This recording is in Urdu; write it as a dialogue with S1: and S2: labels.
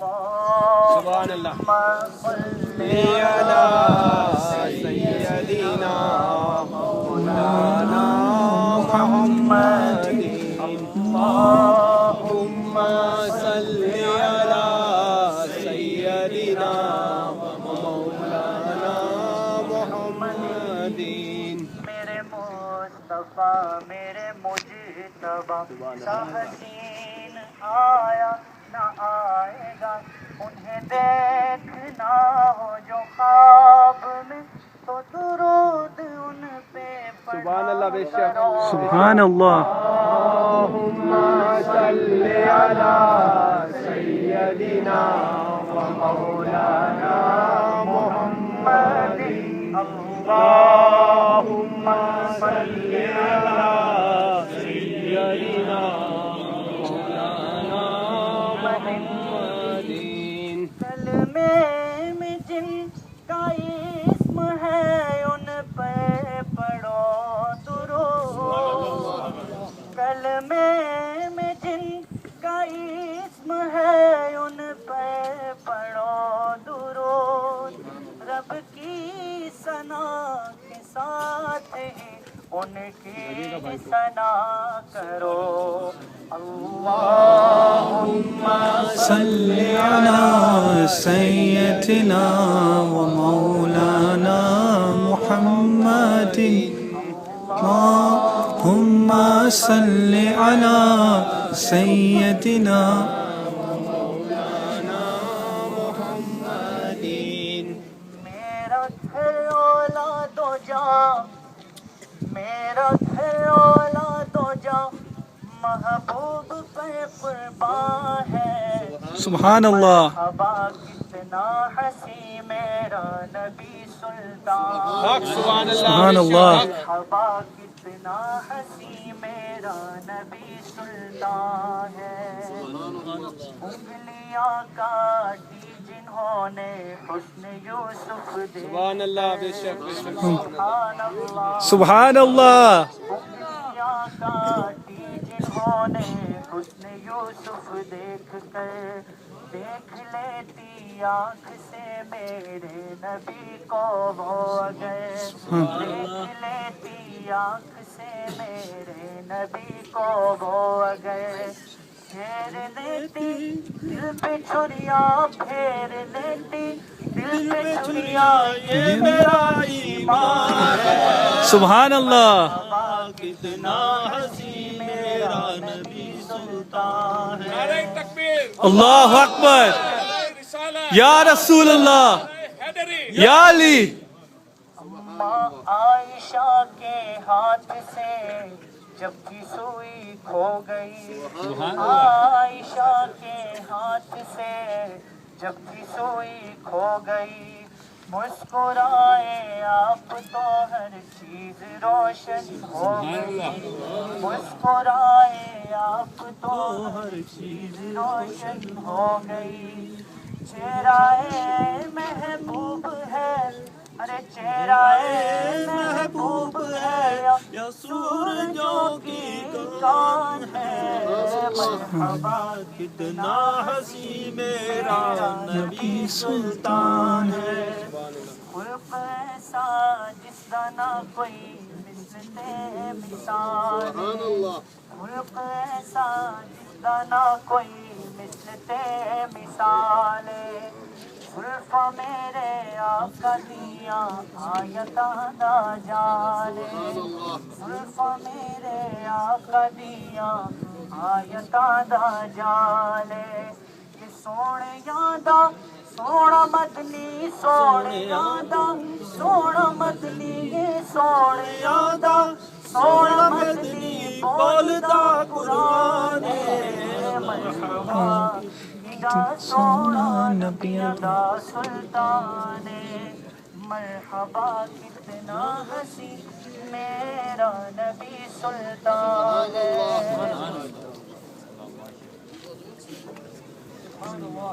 S1: سبحان اللہ صلی علی سیدنا مولانا محمد اللہم صلی علی سیدنا مولانا محمد.
S2: میرے مصطفیٰ میرے مجتبیٰ سا حسین آیا نہ آئے گا انہیں دیکھنا ہو جو خواب میں تو درود ان پہ
S1: سبحان اللہ بے شک.
S3: سبحان اللہ.
S1: اللہم صلی علی سیدنا و مولانا محمد. اللہم صلی علی سیدنا مولانا محمد.
S2: کلمے میں جن کا اسم ہے ان پہ پڑھو درود. کلمے میں جن کا اسم ہے ان پہ پڑھو درود. رب کی ثنا کے ساتھ ہی ان کی ثنا کرو. اللہم
S3: صلی علی سیدنا و مولانا محمد. اللہم صلی علی سیدنا
S1: مولانا محمد.
S2: میرا گھر اولاد و جا میرا گھر اولاد و جا محبوب پہ قربان ہے.
S3: سبحان اللہ.
S2: مرحبا کتنا حسی میرا نبی سلطان.
S3: سبحان اللہ.
S2: مرحبا کتنا حسی میرا نبی سلطان ہے. انگلیاں کاٹی جنہوں نے حسن یوسف دے.
S1: سبحان اللہ بے شک بے شک.
S2: سبحان اللہ.
S3: سبحان اللہ.
S2: انگلیاں کاٹی جنہوں نے حسن یوسف دیکھ کر دیکھ لیتی آنکھ سے میرے نبی کو وہ اگر دیکھ لیتی آنکھ سے میرے نبی کو وہ اگر پھیر لیتی دل پہ چھریا پھیر لیتی دل پہ چھریا یہ میرا ایمان ہے.
S3: سبحان اللہ.
S2: کتنا حسی میرا نبی سلطان ہے.
S3: اللہ اکبر. یا رسول اللہ. یا علی.
S2: ماں عائشہ کے ہاتھ سے جب کی سوئی کھو گئی. عائشہ کے ہاتھ سے جب کی سوئی کھو گئی. مسکرائے آپ تو ہر چیز روشن ہو گئی. مسکرائے آپ تو ہر چیز روشن ہو گئی. چہرہ محبوب ہے ارے چہرہ محبوب ہے یا سورجوں کی دکان ہے. مرحبا کتنا حسی میرا نبی سلطان ہے. خلق ایسا جس کا نہ کوئی مثل مثال. خلق ایسا جس کا نہ کوئی مثل مثال. زلفاں میرے آقا دیا آیتاں دا جانے. زلفاں میرے آقا دیا آیتاں دا جانے. کہ سونے یادا سونا مدنی سونے یادا سونا مدنی سونے یادا سونا مدنی بولدا قرآن. مرحبا سونا نبیوں دا سلطان. مرحبا کتنا حسی میرا نبی سلطان.
S3: سبحان اللہ.